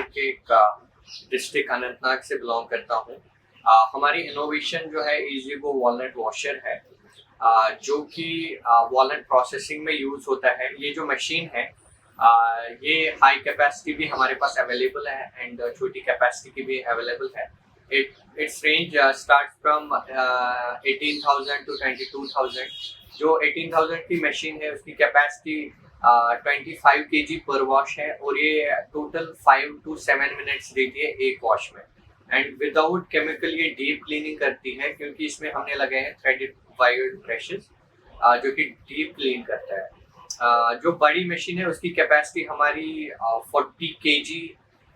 के डिस्ट्रिक्ट अनंतनाग से बिलोंग करता हूँ। हमारी इनोवेशन जो है ईजीगो वॉलनट वॉशर है, जो कि वॉलनट प्रोसेसिंग में यूज़ होता है। ये जो मशीन है ये हाई कैपेसिटी भी हमारे पास अवेलेबल है एंड छोटी कैपेसिटी की भी अवेलेबल है। It's range start from 18,000 to 22,000। जो 18,000 की मशीन है उसकी कैपेसिटी 25 kg पर वॉश है और ये टोटल 5 to 7 मिनट्स देती है एक वॉश में। एंड विदाउट केमिकल ये डीप क्लीनिंग करती है, क्योंकि इसमें हमने लगाए हैं थ्रेडेड वायर्ड ब्रशेस जो कि डीप क्लीन करता है। जो बड़ी मशीन है उसकी कैपेसिटी हमारी 40 kg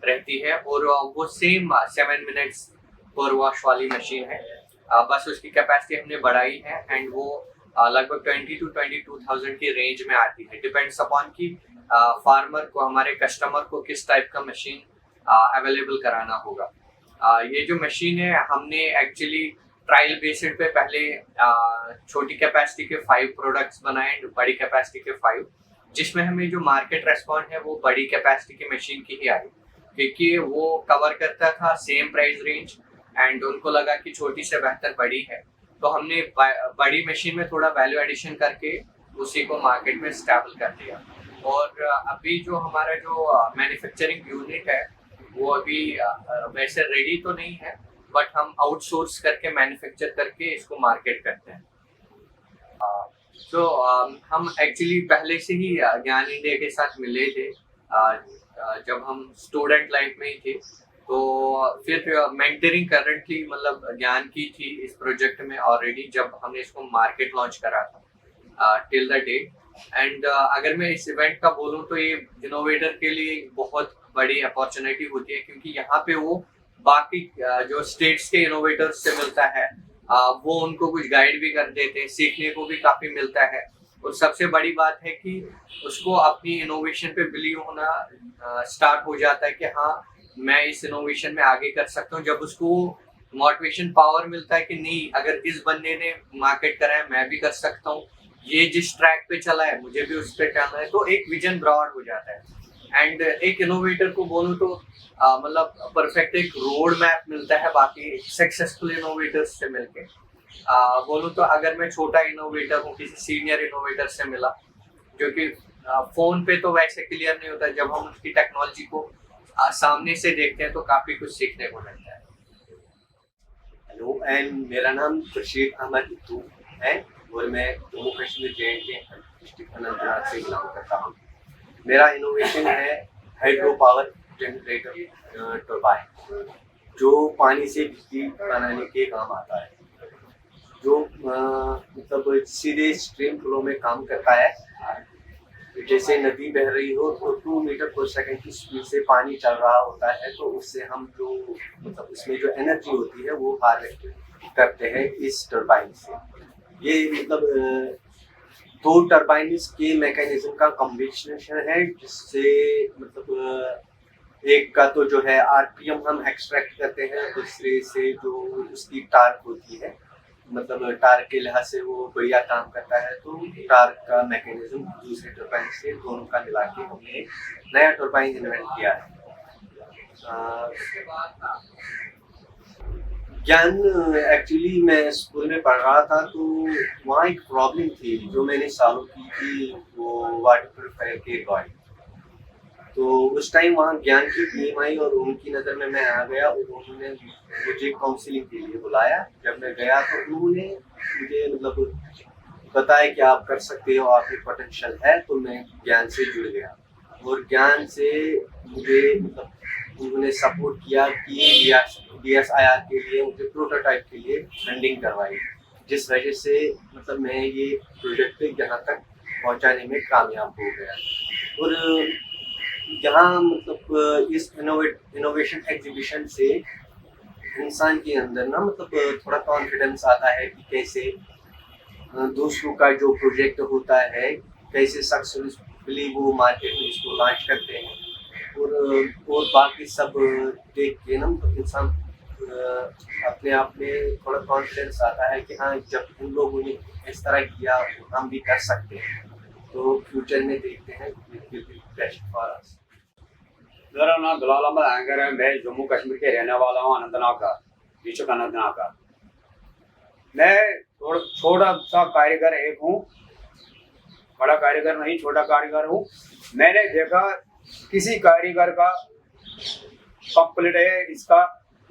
रहती है और वो सेम 7 मिनट्स पर वॉश वाली मशीन है। बस उसकी कैपेसिटी हमने बढ़ाई है एंड वो लगभग 20 to 22,000 की रेंज में आती है। डिपेंड्स अपॉन कि फार्मर को, हमारे कस्टमर को किस टाइप का मशीन अवेलेबल कराना होगा। ये जो मशीन है हमने एक्चुअली ट्रायल बेसिस पे पहले छोटी कैपेसिटी के 5 प्रोडक्ट्स बनाए, बड़ी कैपेसिटी के 5, जिसमें हमें जो मार्केट रेस्पॉन्स है वो बड़ी कैपेसिटी की मशीन की ही आई, क्योंकि वो कवर करता था सेम प्राइस रेंज एंड उनको लगा कि छोटी से बेहतर बड़ी है, तो हमने बड़ी मशीन में थोड़ा वैल्यू एडिशन करके उसी को मार्केट में स्टेबल कर दिया। और अभी जो हमारा जो मैन्युफैक्चरिंग यूनिट है वो अभी वैसे रेडी तो नहीं है, बट हम आउटसोर्स करके मैन्युफैक्चर करके इसको मार्केट करते हैं। तो हम एक्चुअली पहले से ही ज्ञान इंडिया के साथ मिले थे जब हम स्टूडेंट लाइफ में ही थे। तो फिर मेंटरिंग करंटली मतलब ज्ञान की थी इस प्रोजेक्ट में ऑलरेडी, जब हमने इसको मार्केट लॉन्च करा था टिल द डेट। एंड अगर मैं इस इवेंट का बोलूँ तो ये इनोवेटर के लिए बहुत बड़ी अपॉर्चुनिटी होती है, क्योंकि यहाँ पे वो बाकी जो स्टेट्स के इनोवेटर्स से मिलता है, वो उनको कुछ गाइड भी कर देते हैं, सीखने को भी काफ़ी मिलता है। और सबसे बड़ी बात है कि उसको अपनी इनोवेशन पे बिलीव होना स्टार्ट हो जाता है कि हाँ मैं इस इनोवेशन में आगे कर सकता हूँ। जब उसको मोटिवेशन पावर मिलता है कि नहीं, अगर इस बंदे ने मार्केट करा है मैं भी कर सकता हूँ, ये जिस ट्रैक पे चला है मुझे भी उस पर चलना है, तो एक विजन ब्रॉड हो जाता है। एंड एक इनोवेटर को बोलूँ तो मतलब परफेक्ट एक रोड मैप मिलता है बाकी सक्सेसफुल इनोवेटर्स से मिलके। बोलूँ तो अगर मैं छोटा इनोवेटर हूँ, किसी सीनियर इनोवेटर से मिला, जो कि फोन पे तो वैसे क्लियर नहीं होता, जब हम उसकी टेक्नोलॉजी को सामने से देखते हैं तो काफी कुछ सीखने को मिलता है। हेलो एंड मेरा नाम खुर्शीद अहमद इत्तू है और मैं जम्मू कश्मीर के डिस्ट्रिक्ट अनंतनाग से बिलोंग करता हूँ। मेरा इनोवेशन है हाइड्रो पावर जनरेटर टरबाइन, जो पानी से बिजली बनाने के काम आता है, जो मतलब सीधे स्ट्रीम फ्लो में काम करता है। जैसे नदी बह रही हो तो 2 मीटर पर सेकंड की स्पीड से पानी चल रहा होता है, तो उससे हम जो मतलब इसमें जो एनर्जी होती है वो हार्वेस्ट करते हैं इस टरबाइन से। ये मतलब 2 टरबाइन के मैकेनिज्म का कॉम्बिनेशन है, जिससे मतलब एक का तो जो है आरपीएम हम एक्सट्रैक्ट करते हैं, दूसरे से जो उसकी टार्क होती है, मतलब टार्क के लिहाज से वो बढ़िया काम करता है। तो टार्क का मैकेनिज्म दूसरे टरबाइन से दोनों का मिला के हमने नया टरबाइन इन्वेंट किया है। ज्ञान एक्चुअली मैं स्कूल में पढ़ रहा था, तो वहाँ एक प्रॉब्लम थी जो मैंने सॉल्व की थी, वो वाटर प्योरीफायर के ड्राइंग। तो उस टाइम वहाँ ज्ञान की टीम आई और उनकी नज़र में मैं आ गया और उन्होंने मुझे काउंसलिंग के लिए बुलाया। जब मैं गया तो उन्होंने मुझे मतलब बताया कि आप कर सकते हो, आपके पोटेंशियल है। तो मैं ज्ञान से जुड़ गया और ज्ञान से मुझे मतलब उन्होंने सपोर्ट किया कि DSIR के लिए मुझे प्रोटोटाइप के लिए फंडिंग करवाई, जिस वजह से मतलब मैं ये प्रोजेक्ट यहाँ तक पहुँचाने में कामयाब हो गया। और यहाँ मतलब इस इनोवेशन एग्जीबिशन से इंसान के अंदर ना मतलब थोड़ा कॉन्फिडेंस आता है कि कैसे दूसरों का जो प्रोजेक्ट होता है कैसे सक्सेसफुली वो मार्केट में इसको लॉन्च करते हैं, और बाकी सब देख के ना इंसान अपने आप में थोड़ा कॉन्फिडेंस आता है कि हाँ जब उन लोगों ने इस तरह किया हम भी कर सकते हैं। तो फ्यूचर में देखते हैं बेस्ट फॉर अस। मेरा नाम बिलाल अहमद एंकर है। मैं जम्मू कश्मीर के रहने वाला हूँ, अनंतनाग का, डिस्ट्रिक्ट अनंतनाग का। मैं छोटा सा कारीगर एक हूँ, बड़ा कारीगर नहीं, छोटा कारीगर हूँ। मैंने देखा किसी कारीगर का कंप्लीट है इसका,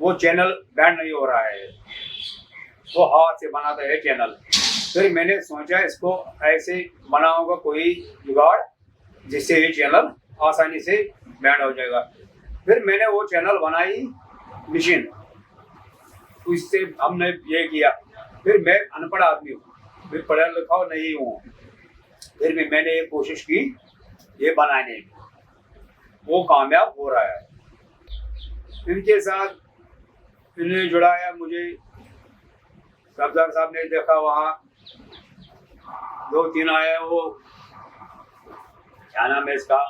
वो चैनल बैंड नहीं हो रहा है, वो हाथ से बनाता है चैनल। फिर मैंने सोचा इसको ऐसे बनाऊंगा कोई जुगाड़ जिससे ये चैनल आसानी से बैंड हो जाएगा। फिर मैंने वो चैनल बनाई मशीन, उससे हमने ये किया। फिर मैं अनपढ़ आदमी हूँ, फिर पढ़ा लिखा नहीं हूँ, फिर भी मैंने ये कोशिश की ये बनाने की, वो कामयाब हो रहा है। इनके साथ इन्हें जुड़ाया मुझे, सरदार साहब ने देखा, वहाँ 2-3 आए, वो क्या नाम है इसका,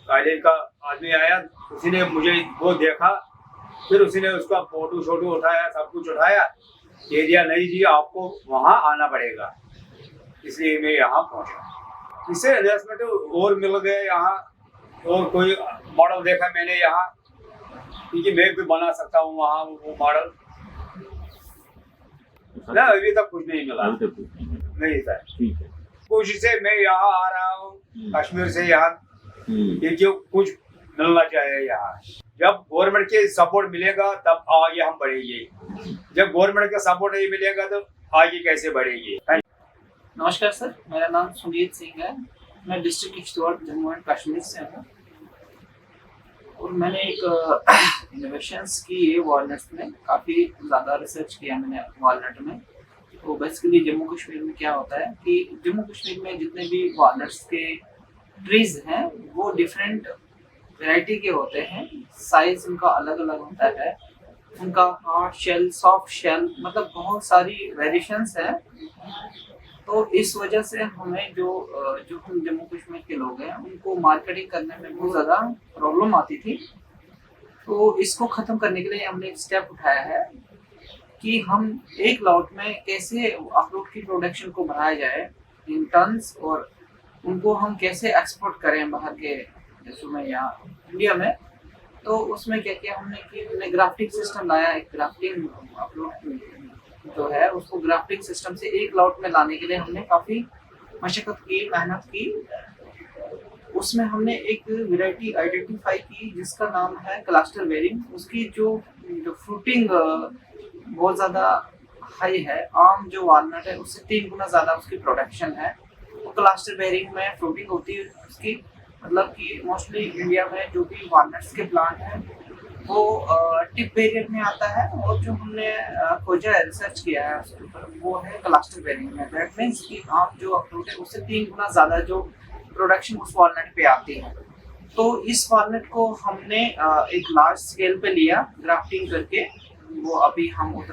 काले का आदमी आया, उसी ने मुझे वो देखा। फिर उसी ने उसका फोटो शोटो उठाया, सब कुछ उठाया, कह दिया नहीं जी आपको वहाँ आना पड़ेगा। इसलिए मैं यहाँ पहुँचा। इससे एडजस्टमेंट और मिल गए यहाँ, और कोई मॉडल देखा मैंने यहाँ, क्योंकि मैं भी बना सकता हूँ वहाँ वो मॉडल। ना अभी तक कुछ नहीं मिला, नहीं सर। ठीक है। कोशिश से मैं यहाँ आ रहा हूँ कश्मीर से यहाँ, क्योंकि कुछ मिलना चाहिए यहाँ। जब गवर्नमेंट के सपोर्ट मिलेगा तब आगे हम बढ़ेंगे, जब गवर्नमेंट का सपोर्ट नहीं मिलेगा तो आगे कैसे बढ़ेंगे। नमस्कार सर, मेरा नाम सुनीत सिंह है। मैं डिस्ट्रिक्ट किश्तवाड़ जम्मू एंड कश्मीर से हूँ, और मैंने एक इनोवेशंस की है वॉलनट्स में। काफ़ी ज़्यादा रिसर्च किया मैंने वॉलनट में। तो बेसिकली जम्मू कश्मीर में क्या होता है कि जम्मू कश्मीर में जितने भी वॉलनट्स के ट्रीज हैं वो डिफरेंट वैरायटी के होते हैं। साइज उनका अलग अलग होता है, उनका हार्ड शेल, सॉफ्ट शेल, मतलब बहुत सारी वेरिएशंस हैं। तो इस वजह से हमें जो हम जम्मू कश्मीर के लोग हैं उनको मार्केटिंग करने में बहुत ज़्यादा प्रॉब्लम आती थी। तो इसको ख़त्म करने के लिए हमने एक स्टेप उठाया है कि हम एक लॉट में कैसे अखरोट की प्रोडक्शन को बढ़ाया जाए इन टन्स, और उनको हम कैसे एक्सपोर्ट करें बाहर के देशों में या इंडिया में। तो उसमें क्या किया हमने कि हमने ग्राफ्टिंग सिस्टम लाया। एक ग्राफ्टिंग अखरोट जो है उसको ग्राफ्टिंग सिस्टम से एक लॉट में लाने के लिए हमने काफ़ी मशक्क़त की, मेहनत की। उसमें हमने एक वैरायटी आइडेंटिफाई की जिसका नाम है क्लस्टर बेरिंग। उसकी जो फ्रूटिंग बहुत ज़्यादा हाई है, आम जो वालनट है उससे 3 गुना ज़्यादा उसकी प्रोडक्शन है। तो क्लस्टर बेरिंग में फ्रूटिंग होती है उसकी, मतलब कि मोस्टली इंडिया में जो भी वालनट्स के प्लांट हैं वो टिप वेरिएंट में आता है, और जो हमने खोजा है, रिसर्च किया है उसके ऊपर, वो है क्लस्टर वेरिएंट में। दैट मीन्स कि आम जो अखरोट है उससे 3 गुना ज़्यादा जो प्रोडक्शन उस वालनट पे आती है। तो इस वालनट को हमने एक लार्ज स्केल पे लिया ग्राफ्टिंग करके, वो अभी हम उधर।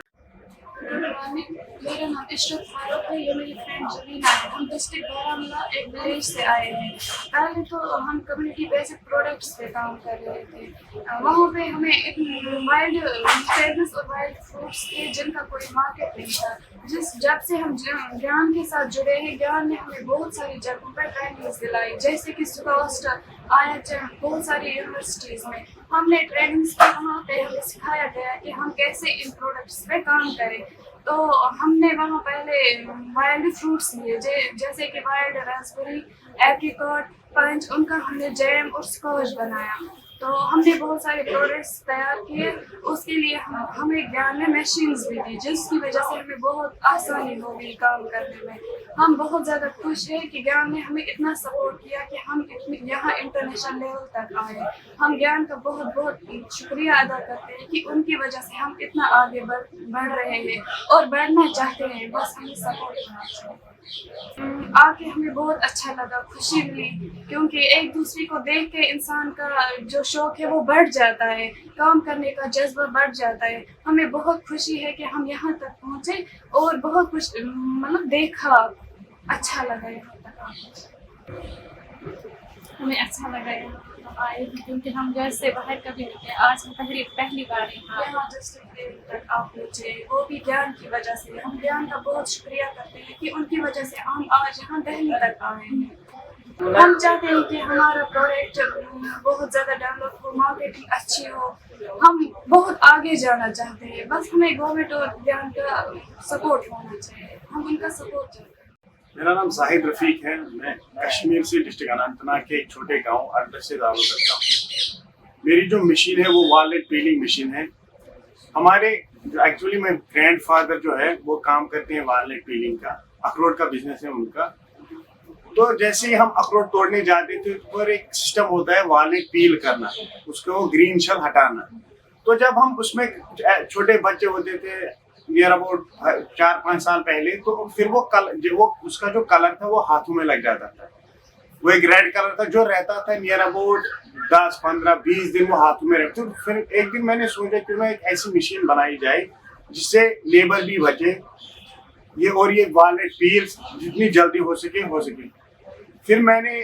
मेरा नाम इशरत फारूक है, ये मेरी फ्रेंड जरीना है। हम डिस्ट्रिक्ट बारामूला एक विलेज से आए हैं। पहले तो हम कम्युनिटी बेसिक प्रोडक्ट्स पे काम कर रहे थे। वहाँ पे हमें एक वाइल्ड वेजिटेबल्स और वाइल्ड फ्रूट्स के जिनका कोई मार्केट नहीं था। जब से हम ज्ञान के साथ जुड़े हैं, ज्ञान ने हमें बहुत सारी जगहों पर ट्रेनिंग्स दिलाई, जैसे कि सुकास्टर, IHM, बहुत सारी यूनिवर्सिटीज़ में हमने ट्रेनिंग्स की। वहाँ पे हमें सिखाया गया कि हम कैसे इन प्रोडक्ट्स पे काम करें। तो हमने वहाँ पहले वाइल्ड फ्रूट्स लिए, जैसे कि वाइल्ड रास्पबेरी, एप्रिकॉट, पंच, उनका हमने जैम और स्कॉच बनाया। तो हमने बहुत सारे प्रोडक्ट्स तैयार किए। उसके लिए हमें ज्ञान में मशीन्स भी दी, जिसकी वजह से हमें बहुत आसानी हो गई काम करने में। हम बहुत ज़्यादा खुश हैं कि ज्ञान ने हमें इतना सपोर्ट किया कि हम यहाँ इंटरनेशनल लेवल तक आए। हम ज्ञान का बहुत बहुत शुक्रिया अदा करते हैं कि उनकी वजह से हम इतना आगे बढ़ रहे हैं और बढ़ना चाहते हैं। बस हमें सपोर्ट करना चाहिए। आके हमें बहुत अच्छा लगा, खुशी मिली, क्योंकि एक दूसरे को देख के इंसान का जो शौक है वो बढ़ जाता है, काम करने का जज्बा बढ़ जाता है। हमें बहुत खुशी है कि हम यहाँ तक पहुँचे और बहुत कुछ मतलब देखा, अच्छा लगा यहाँ तक आके। हमें अच्छा लगा यहाँ आए, क्योंकि हम घर से बाहर कभी नहीं गए। आज हम पहली बार यहाँ डिस्ट्रिक्ट तक आप पहुँचे, वो भी ज्ञान की वजह से। हम ज्ञान का बहुत शुक्रिया करते हैं कि उनकी वजह से हम आज यहाँ दिल्ली तक आए हैं। हम चाहते हैं कि हमारा प्रोडक्ट बहुत ज़्यादा डेवलप हो, मार्केटिंग अच्छी हो, हम बहुत आगे जाना चाहते हैं। बस हमें गवर्नमेंट और बैंक का सपोर्ट होना चाहिए, हम उनका सपोर्ट चाहते हैं। मेरा नाम जाहिद रफ़ीक है। मैं कश्मीर से डिस्ट्रिक्ट अनंतनाग के एक छोटे गांव अरबस से ताल्लुक़ रखता हूँ। मेरी जो मशीन है वो वॉलेट पीलिंग मशीन है। हमारे एक्चुअली मेरे ग्रैंडफादर जो है वो काम करते हैं वॉलेट पीलिंग का, अखरोट का बिजनेस है उनका। तो जैसे ही हम अखरोट तोड़ने जाते थे तो एक सिस्टम होता है वॉलेट पील करना, उसको वो ग्रीन शेल हटाना। तो जब हम उसमें छोटे बच्चे होते थे नियर अबाउट 4-5 साल पहले, तो फिर वो उसका जो कलर था वो हाथों में लग जाता था। वो एक रेड कलर था जो रहता था नियर अबाउट 10-15-20 दिन वो हाथों में रहते। तो फिर एक दिन मैंने सोचा क्यों ना एक ऐसी मशीन बनाई जाए जिससे लेबर भी बचे और ये वॉलेट पील जितनी जल्दी हो सके। फिर मैंने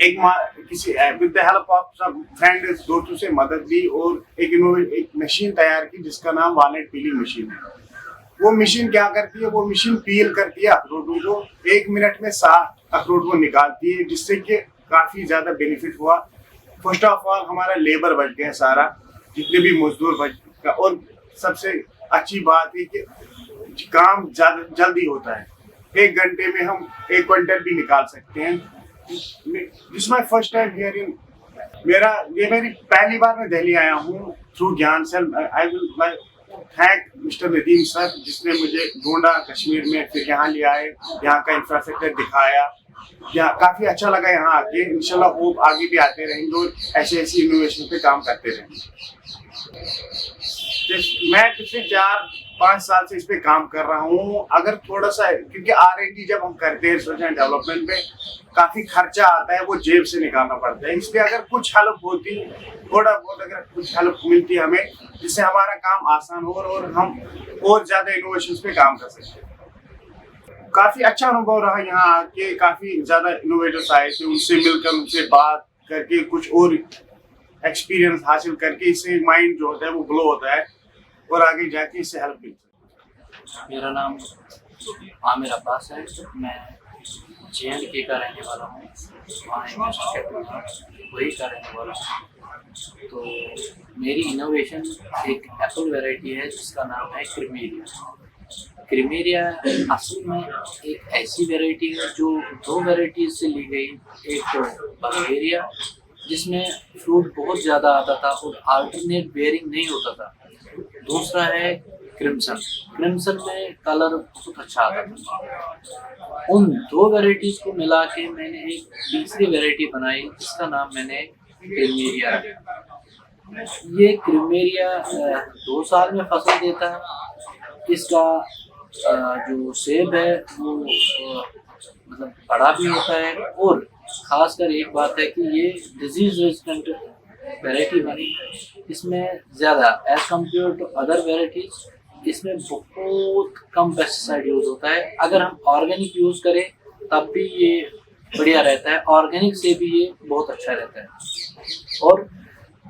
किसी with the help of some friend दोस्तों से मदद ली और एक मशीन तैयार की जिसका नाम वॉलेट पीलिंग मशीन है। वो मशीन क्या करती है, वो मशीन पील करती है अखरोटों को, 1 मिनट में 7 अखरोट वो निकालती है, जिससे कि काफ़ी ज़्यादा बेनिफिट हुआ। फर्स्ट ऑफ ऑल हमारा लेबर बच गया सारा, जितने भी मजदूर बच गया, और सबसे अच्छी बात है कि काम ज़्यादा जल्दी होता है। 1 घंटे में हम 1 क्विंटल भी निकाल सकते हैं। This my first time here in मेरी पहली बार मैं दिल्ली आया हूँ through Gyan cell. I will thank mister Nadeem sir जिसने मुझे ढूंढा कश्मीर में, फिर यहाँ ले आए, यहाँ का इंफ्रास्ट्रक्चर दिखाया। यहाँ काफ़ी अच्छा लगा यहाँ आके। इंशाल्लाह होप आगे भी आते रहेंगे और ऐसे इनोवेशन पे काम करते रहेंगे। मैं पिछले 4-5 साल से इस पे काम कर रहा हूँ। अगर थोड़ा सा, क्योंकि R&D जब हम करते हैं रिसर्च एंड डेवलपमेंट में काफ़ी खर्चा आता है, वो जेब से निकालना पड़ता है। इसलिए अगर कुछ हेल्प होती, थोड़ा बहुत अगर कुछ हेल्प मिलती हमें, जिससे हमारा काम आसान हो और हम और ज़्यादा इनोवेशन पे काम कर सकते हैं। काफ़ी अच्छा अनुभव रहा यहाँ आके। काफ़ी ज़्यादा इनोवेटर्स आए थे, उनसे मिलकर, उनसे बात करके, कुछ और एक्सपीरियंस हासिल करके इससे माइंड जो होता है वो ग्लो होता है और आगे जाके इससे हेल्प मिलती है। मेरा नाम आमिर अब्बास है। मैं JNK का रहने वाला हूँ, वहाँ वही का रहने वाला हूँ। तो मेरी इनोवेशन एक एप्पल वैरायटी है जिसका नाम है क्रीमेरिया। असल में एक ऐसी वैरायटी है जो 2 वैरायटीज से ली गई। एक बल्गेरिया जिसमें फ्रूट बहुत ज़्यादा आता था और अल्टरनेट बेयरिंग नहीं होता था। दूसरा है क्रिम्सन में कलर बहुत अच्छा आता था। उन 2 वैरायटीज को मिला के मैंने एक तीसरी वैरायटी बनाई जिसका नाम मैंने क्रीमेरिया रखा। ये क्रीमेरिया 2 साल में फसल देता है। इसका जो सेब है वो मतलब बड़ा भी होता है, और खासकर एक बात है कि ये डिजीज रेजिस्टेंट वैरायटी बनी। इसमें ज़्यादा as compare to other varieties इसमें बहुत कम पेस्टिसाइड यूज़ होता है। अगर हम ऑर्गेनिक यूज़ करें तब भी ये बढ़िया रहता है, ऑर्गेनिक से भी ये बहुत अच्छा रहता है। और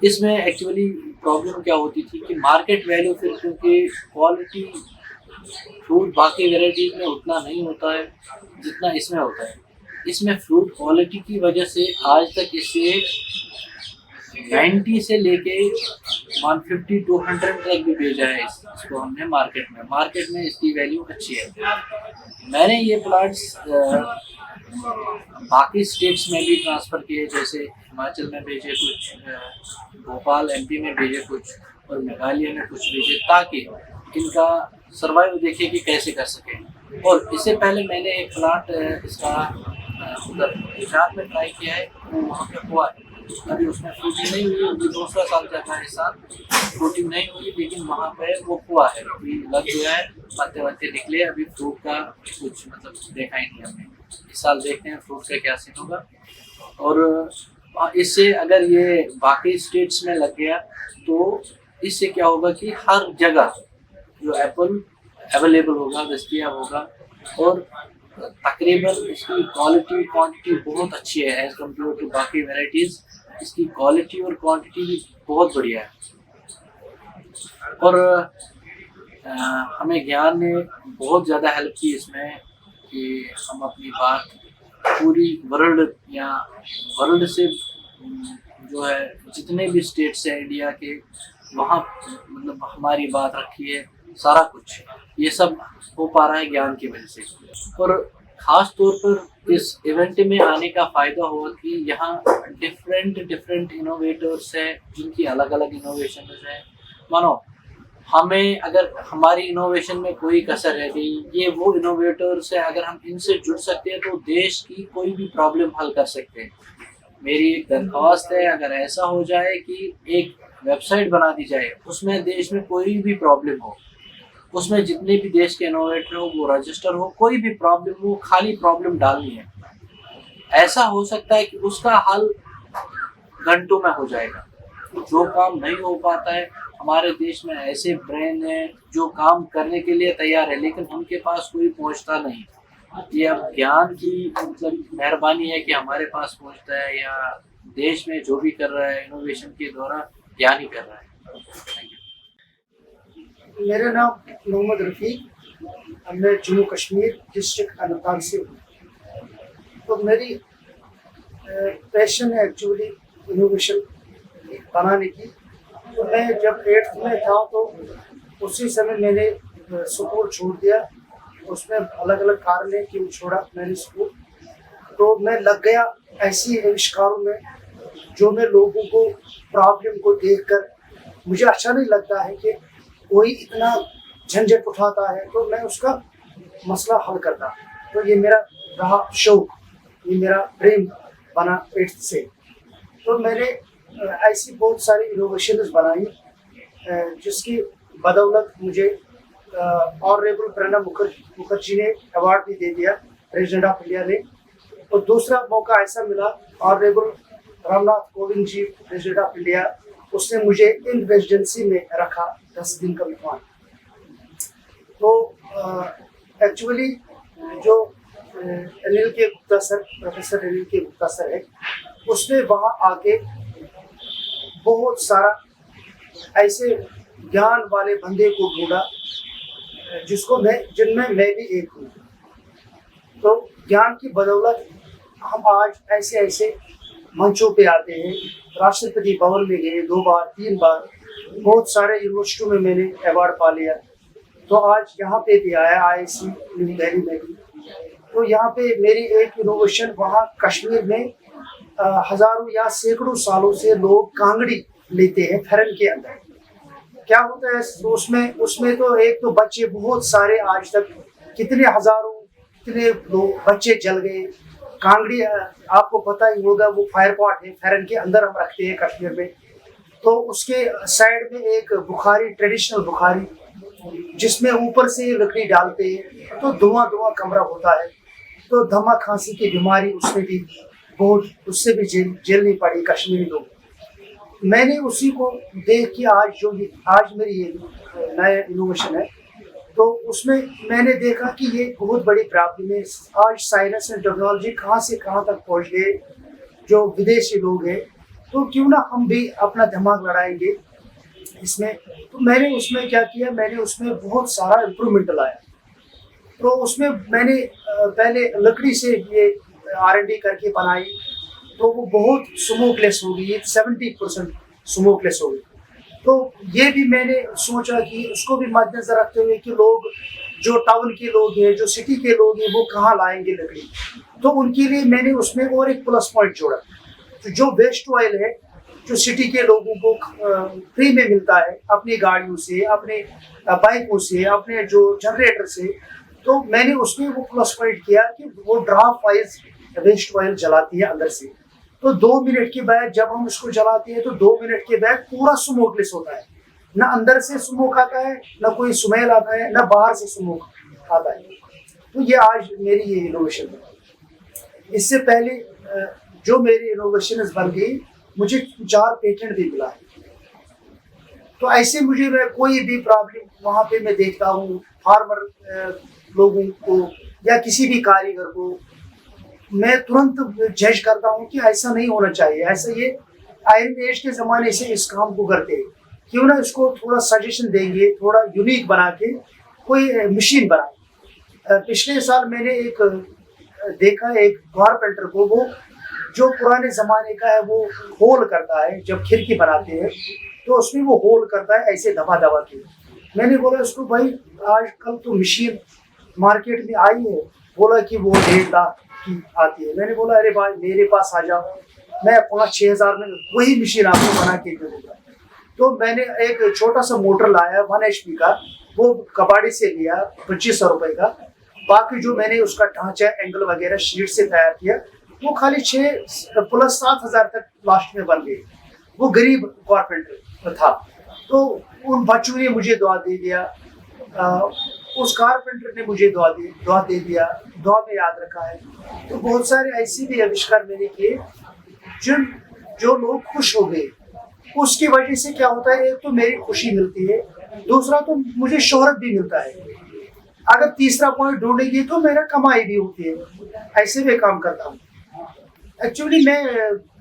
इसमें एक्चुअली प्रॉब्लम क्या होती थी कि मार्केट वैल्यू फिर, क्योंकि क्वालिटी फ्रूट बाकी वैरायटीज में उतना नहीं होता है जितना इसमें होता है। इसमें फ्रूट क्वालिटी की वजह से आज तक इसे 90 से लेके 150-200 तक भी भेजा है इसको हमने मार्केट में इसकी वैल्यू अच्छी है। मैंने ये प्लांट्स बाकी स्टेट्स में भी ट्रांसफ़र किए, जैसे हिमाचल में भेजे कुछ, भोपाल MP में भेजे कुछ, और मेघालय में कुछ भेजे, ताकि इनका सर्वाइव देखे कि कैसे कर सकें। और इससे पहले मैंने एक प्लांट इसका उधर गुजरात में ट्राई किया है, वो वहाँ पे हुआ है। अभी उसमें फ्रूटिंग नहीं हुई, अभी दूसरा साल चल रहा है, इस साल फ्रूटिंग नहीं हुई, लेकिन वहाँ पे वो हुआ है, अभी लग गया है, पत्ते निकले। अभी फ्रूट का कुछ मतलब देखा ही नहीं हमने। इस साल देखते हैं फ्रूट का क्या सीन होगा। और इससे अगर ये बाकी स्टेट्स में लग गया तो इससे क्या होगा कि हर जगह जो एप्पल अवेलेबल होगा, दस्तयाब होगा, और तकरीबन इसकी क्वालिटी क्वांटिटी बहुत अच्छी है एज़ कम्पेयर टू बाकी वैराइटीज़। इसकी क्वालिटी और क्वांटिटी भी बहुत बढ़िया है। और हमें ज्ञान ने बहुत ज़्यादा हेल्प की इसमें कि हम अपनी बात पूरी वर्ल्ड या वर्ल्ड से जो है जितने भी स्टेट्स हैं इंडिया के, वहाँ मतलब हमारी बात रखी है। सारा कुछ ये सब हो पा रहा है ज्ञान की वजह से। और ख़ास तौर पर इस इवेंट में आने का फ़ायदा हुआ कि यहाँ डिफरेंट इनोवेटर्स हैं जिनकी अलग अलग इनोवेशन हैं। मानो हमें अगर हमारी इनोवेशन में कोई कसर रह गई, ये वो इनोवेटर्स है, अगर हम इनसे जुड़ सकते हैं तो देश की कोई भी प्रॉब्लम हल कर सकते हैं। मेरी एक दरख्वास्त है, अगर ऐसा हो जाए कि एक वेबसाइट बना दी जाए, उसमें देश में कोई भी प्रॉब्लम हो, उसमें जितने भी देश के इनोवेटर हो वो रजिस्टर हो, कोई भी प्रॉब्लम हो, खाली प्रॉब्लम डालनी है। ऐसा हो सकता है कि उसका हल घंटों में हो जाएगा। जो काम नहीं हो पाता है, हमारे देश में ऐसे ब्रेन हैं जो काम करने के लिए तैयार है, लेकिन उनके पास कोई पहुंचता नहीं। ये अब ज्ञान की मतलब मेहरबानी है कि हमारे पास पहुंचता है, या देश में जो भी कर रहा है इनोवेशन के द्वारा ज्ञान ही कर रहा है। Thank you. मेरा नाम मोहम्मद रफ़ीक, मैं जम्मू कश्मीर डिस्ट्रिक्ट अनंतनाग से हूँ। तो मेरी पैशन है एक्चुअली इनोवेशन बनाने की। तो मैं जब 8th में था तो उसी समय मैंने स्कूल छोड़ दिया। उसमें अलग अलग कारण है क्यों छोड़ा मैंने स्कूल। तो मैं लग गया ऐसी आविष्कारों में जो मैं लोगों को प्रॉब्लम को देखकर मुझे अच्छा नहीं लगता है कि कोई इतना झंझट उठाता है, तो मैं उसका मसला हल करता। तो ये मेरा रहा शौक, ये मेरा प्रेम बना 8th से। तो मैंने ऐसी बहुत सारी इनोवेशंस बनाई जिसकी बदौलत मुझे ऑनरेबल प्रणब मुखर्जी ने अवार्ड भी दे दिया, प्रेसिडेंट ऑफ इंडिया ने। और दूसरा मौका ऐसा मिला, honourable Ramnath Kovind ji president of India, उसने मुझे इन रेजिडेंसी में रखा 10 दिन का मेहमान। तो एक्चुअली जो अनिल के गुप्ता सर, प्रोफेसर अनिल के गुप्ता सर है, उसने वहाँ आके बहुत सारा ऐसे ज्ञान वाले बंदे को ढूंढा जिनमें मैं भी एक हूँ। तो ज्ञान की बदौलत हम आज ऐसे मंचों पे आते हैं। राष्ट्रपति भवन में गए 2 बार 3 बार, बहुत सारे यूनिवर्सिटियों में मैंने अवार्ड पा लिया। तो आज यहाँ पे भी आया IIC न्यू दिल्ली में भी। तो यहाँ पे मेरी एक इनोवेशन, वहाँ कश्मीर में हजारों या सैकड़ों सालों से लोग कांगड़ी लेते हैं फैरन के अंदर। क्या होता है उसमें तो एक तो बच्चे बहुत सारे, आज तक कितने हजारों कितने लोग बच्चे जल गए। कांगड़ी आपको पता ही होगा, वो फायर पॉट है, फैरन के अंदर हम रखते हैं कश्मीर में। तो उसके साइड में एक बुखारी, ट्रेडिशनल बुखारी, जिसमें ऊपर से लकड़ी डालते हैं तो धुआं कमरा होता है। तो दमा खांसी की बीमारी उसमें भी उससे भी झेलनी पड़ी कश्मीरी लोग। मैंने उसी को देख के आज मेरी ये नया इनोवेशन है, तो उसमें मैंने देखा कि ये बहुत बड़ी प्रॉब्लम है। आज साइंस एंड टेक्नोलॉजी कहाँ से कहाँ तक पहुँच गए, जो विदेशी लोग हैं, तो क्यों ना हम भी अपना दिमाग लड़ाएंगे इसमें। तो मैंने उसमें क्या किया, मैंने उसमें बहुत सारा इम्प्रूवमेंट लाया। तो उसमें मैंने पहले लकड़ी से ये R&D करके बनाई, तो वो बहुत स्मोकलेस हो गई, 70% स्मोकलेस हो गई। तो ये भी मैंने सोचा कि उसको भी मद्देनजर रखते हुए कि लोग जो टाउन के लोग हैं, जो सिटी के लोग हैं, वो कहाँ लाएंगे लकड़ी। तो उनके लिए मैंने उसमें और एक प्लस पॉइंट जोड़ा। तो जो वेस्ट ऑयल है, जो सिटी के लोगों को फ्री में मिलता है अपनी गाड़ियों से, अपने बाइकों से, अपने जो जनरेटर से, तो मैंने उसमें वो प्लस पॉइंट किया कि वो ड्राफ्ट वाइज वेस्ट ऑयल जलाती है अंदर से। तो 2 मिनट के बाद जब हम उसको जलाते हैं तो 2 मिनट के बाद पूरा स्मोकलेस होता है। ना अंदर से स्मोक आता है, ना कोई स्मेल आता है, ना बाहर से स्मोक आता है। तो ये आज मेरी ये इनोवेशन है। इससे पहले जो मेरी इनोवेशन बन गई, मुझे 4 पेटेंट भी मिला है। तो ऐसे मुझे कोई भी प्रॉब्लम वहाँ पे मैं देखता हूँ, फार्मर लोगों को या किसी भी कारीगर को, मैं तुरंत जज करता हूँ कि ऐसा नहीं होना चाहिए। ऐसा ये आयरन एज के ज़माने से इस काम को करते हैं, क्यों ना इसको थोड़ा सजेशन देंगे, थोड़ा यूनिक बना के कोई मशीन बनाए। पिछले साल मैंने एक देखा एक कारपेंटर को, वो जो पुराने ज़माने का है वो होल करता है, जब खिड़की बनाते हैं तो उसमें वो होल करता है ऐसे दबा दबा के। मैंने बोला उसको, भाई आजकल तो मशीन मार्केट में आई है, बोला कि वो 1.5 लाख की आती है। मैंने बोला अरे भाई मेरे पास आ जाओ, मैं 5-6 हज़ार में वही मशीन आपको बना के दे दूँगा। तो मैंने एक छोटा सा मोटर लाया 1 HP का, वो कबाड़ी से लिया 2500 रुपये का। बाकी जो मैंने उसका ढांचा एंगल वगैरह शीट से तैयार किया, वो खाली 6 + 7 हज़ार तक लास्ट में बन गई। वो गरीब कारपेंटर था, तो उन बच्चों ने मुझे दुआ दे दिया, उस कारपेंटर ने मुझे दुआ दे दिया, दुआ में याद रखा है। तो बहुत सारे ऐसे भी आविष्कार मैंने किए जो लोग खुश हो गए। उसकी वजह से क्या होता है, एक तो मेरी खुशी मिलती है, दूसरा तो मुझे शोहरत भी मिलता है। अगर तीसरा पॉइंट ढूंढेगी तो मेरा कमाई भी होती है, ऐसे भी काम करता हूँ। एक्चुअली मैं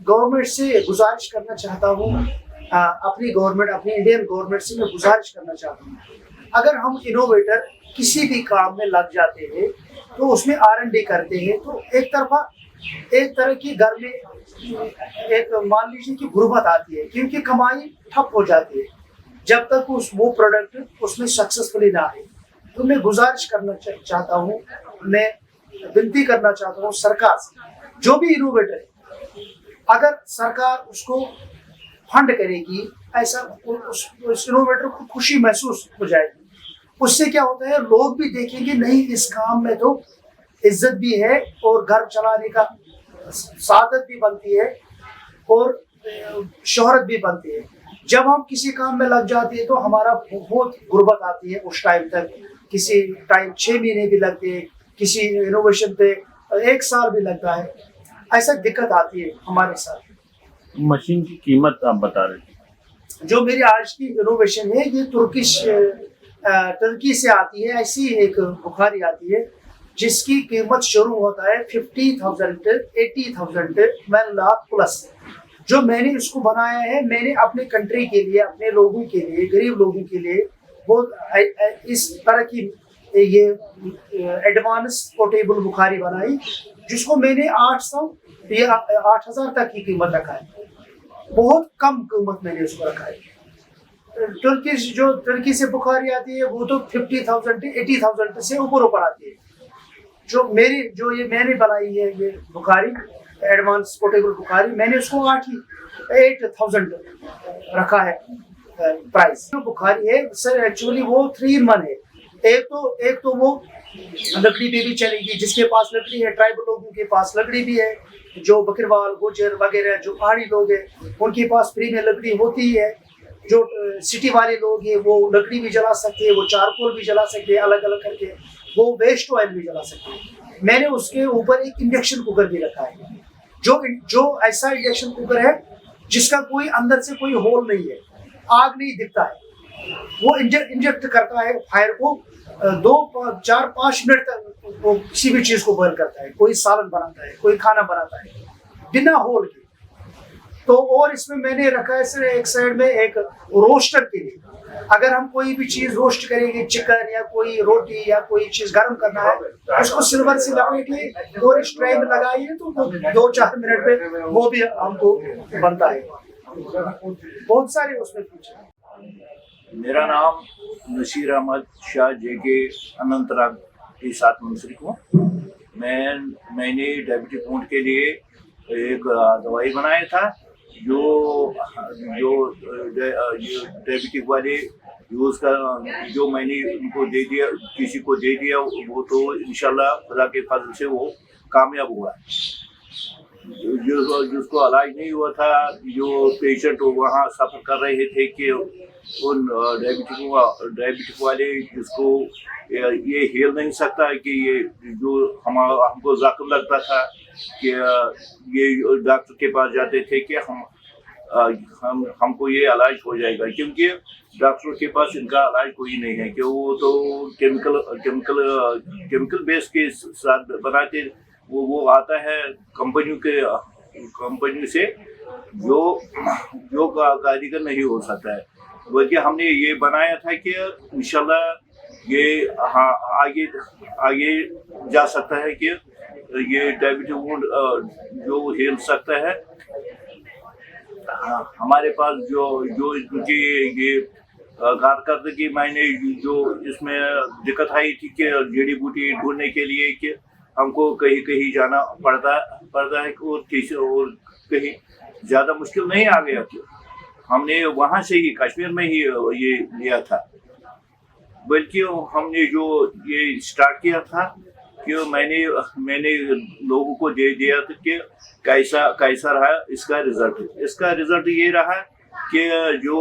गवर्नमेंट से गुजारिश करना चाहता हूँ, अपनी इंडियन गवर्नमेंट से मैं गुजारिश करना चाहता हूँ, अगर हम इनोवेटर किसी भी काम में लग जाते हैं तो उसमें R&D करते हैं, तो एक तरह की घर में एक मान लीजिए कि गुर्बत आती है, क्योंकि कमाई ठप हो जाती है जब तक वो प्रोडक्ट उसमें सक्सेसफुली ना आए। तो मैं गुजारिश करना चाहता हूँ, मैं विनती करना चाहता हूँ सरकार से, जो भी इनोवेटर है, अगर सरकार उसको फंड करेगी, ऐसा उस इनोवेटर को खुशी महसूस हो जाएगी। उससे क्या होता है, लोग भी देखेंगे नहीं इस काम में तो इज्जत भी है और घर चलाने का साधन भी बनती है और शोहरत भी बनती है। जब हम किसी काम में लग जाते हैं तो हमारा बहुत गुर्बत आती है उस टाइम तक, किसी टाइम 6 महीने भी लगते हैं, किसी इनोवेशन पे 1 साल भी लगता है, ऐसा दिक्कत आती है हमारे साथ। मशीन की कीमत आप बता रहे थे, जो मेरी आज की इनोवेशन है ये तुर्की से आती है। ऐसी एक बुखारी आती है जिसकी कीमत शुरू होता है 50,000 80,000 1 लाख प्लस। जो मैंने इसको बनाया है, मैंने अपने कंट्री के लिए, अपने लोगों के लिए, गरीब लोगों के लिए बहुत इस तरह की ये एडवांस पोर्टेबल बुखारी बनाई, जिसको मैंने 8,000 तक की कीमत रखा है। बहुत कम कीमत मैंने उसको रखा है। तुर्की से बुखारी आती है वो तो 50,000 80,000 से ऊपर आती है। जो मैंने बनाई है ये बुखारी, एडवांस पोर्टेबल बुखारी, मैंने उसको 8,000 रखा है प्राइस। जो बुखारी है सर एक्चुअली वो 3 in 1 है। एक तो वो लकड़ी पे भी चलेगी, जिसके पास लकड़ी है, ट्राइबल लोगों के पास लकड़ी भी है, जो बकरवाल गुजर वगैरह जो पहाड़ी लोग हैं उनके पास फ्री में लकड़ी होती ही है। जो सिटी वाले लोग हैं वो लकड़ी भी जला सकते हैं, वो चारकोल भी जला सकते हैं अलग अलग करके, वो वेस्ट ऑयल भी जला सकते हैं। मैंने उसके ऊपर एक इंडक्शन कुकर भी रखा है, जो ऐसा इंडक्शन कुकर है जिसका कोई अंदर से कोई होल नहीं है, आग नहीं दिखता है, वो इंजेक्ट करता है फायर को 2-4-5 मिनट तक वो किसी भी चीज को बॉयल करता है। कोई सालन बनाता है, कोई खाना बनाता है बिना होल के। तो और इसमें मैंने रखा है सर एक साइड में एक रोस्टर के लिए, अगर हम कोई भी चीज रोस्ट करेंगे, चिकन या कोई रोटी या कोई चीज गर्म करना है, उसको सिल्वर से लपेटिए और इस ट्रे में लगाइए तो 2-4 मिनट में वो भी हमको बनता है। बहुत सारे उसमें फीचर। मेरा नाम नसीर अहमद शाह JK अनंतनाग के साथ मुंसलिक हूँ। मैंने डायबिटिक फूड के लिए एक दवाई बनाया था जो डायबिटिक वाले यूज़ का, जो मैंने उनको दे दिया, किसी को दे दिया, वो तो इंशाल्लाह खुदा के फजल से वो कामयाब हुआ। जिसको इलाज नहीं हुआ था, जो पेशेंट वहाँ सफ़र कर रहे थे कि उन डायबिटिक वाले जिसको ये हिल नहीं सकता, कि ये जो हमको ज़ख्म लगता था कि ये डॉक्टर के पास जाते थे कि हमको ये इलाज हो जाएगा, क्योंकि डॉक्टर के पास इनका इलाज कोई नहीं है, कि वो तो केमिकल बेस के साथ बनाते। वो आता है कंपनी से जो कारीगर नहीं हो सकता है। बल्कि हमने ये बनाया था कि इंशाल्लाह ये आगे जा सकता है, कि ये डायबिटिक वुंड जो हेल सकता है। हमारे पास जो जो इनकी ये कारकर्दगी मैंने जो इसमें दिक्कत आई थी कि जड़ी बूटी ढूंढने के लिए कि हमको कहीं कहीं जाना पड़ता है और कहीं ज़्यादा मुश्किल नहीं आ गया। हमने वहाँ से ही कश्मीर में ही ये लिया था, बल्कि हमने जो ये स्टार्ट किया था कि मैंने लोगों को दे दिया था कि कैसा रहा इसका रिजल्ट ये रहा कि जो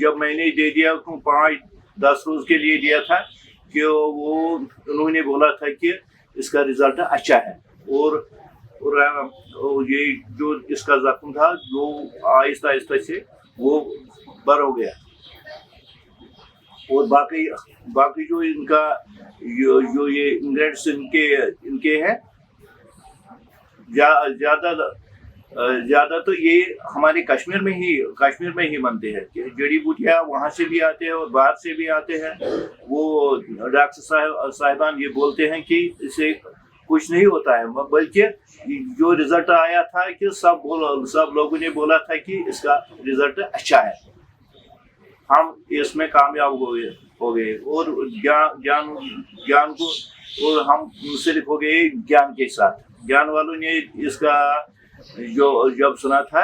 जब मैंने दे दिया 5-10 रोज के लिए दिया था कि वो उन्होंने बोला था कि इसका रिजल्ट अच्छा है और ये जो इसका जख्म था जो आहिस्ता आहिस्ता से वो बर हो गया। और बाकी जो इनका जो ये इंग्रेडिएंट्स इनके हैं ज़्यादा तो ये हमारे कश्मीर में ही बनते हैं कि जड़ी बूटियाँ वहाँ से भी आते हैं और बाहर से भी आते हैं। वो डॉक्टर साहिबान ये बोलते हैं कि इससे कुछ नहीं होता है, बल्कि जो रिजल्ट आया था कि सब लोगों ने बोला था कि इसका रिजल्ट अच्छा है। हम इसमें कामयाब हो गए और ज्ञान को और हम मुंसलिक हो गए ज्ञान के साथ। ज्ञान वालों ने इसका जब सुना था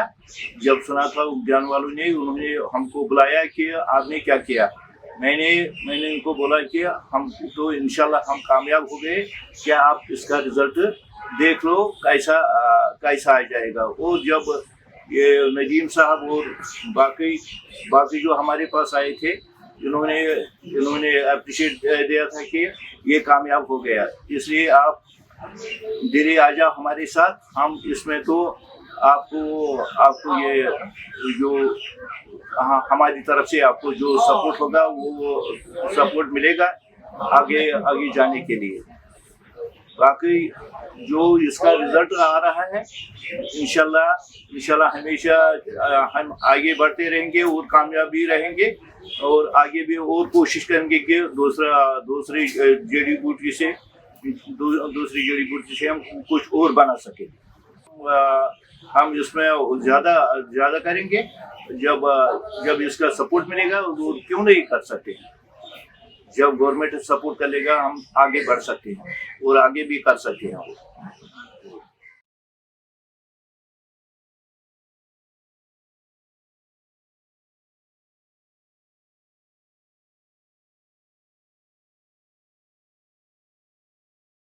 ज्ञान वालों ने उन्होंने हमको बुलाया कि आपने क्या किया। मैंने इनको बोला कि हम तो इंशाल्लाह हम कामयाब हो गए, क्या आप इसका रिजल्ट देख लो कैसा आ जाएगा। और जब ये नदीम साहब और बाकी जो हमारे पास आए थे इन्होंने अप्रिशिएट दिया था कि ये कामयाब हो गया, इसलिए आप दिल्ली आ जाओ हमारे साथ। हम इसमें तो आपको ये जो हमारी तरफ से आपको जो सपोर्ट होगा वो सपोर्ट मिलेगा आगे जाने के लिए। बाकी जो इसका रिजल्ट आ रहा है इंशाल्लाह हमेशा हम आगे बढ़ते रहेंगे और कामयाब भी रहेंगे और आगे भी और कोशिश करेंगे कि दूसरी जड़ी बूटी से हम कुछ और बना सके। हम इसमें ज़्यादा करेंगे जब इसका सपोर्ट मिलेगा वो क्यों नहीं कर सकते। जब गवर्नमेंट सपोर्ट करेगा हम आगे बढ़ सकते हैं और आगे भी कर सकते हैं।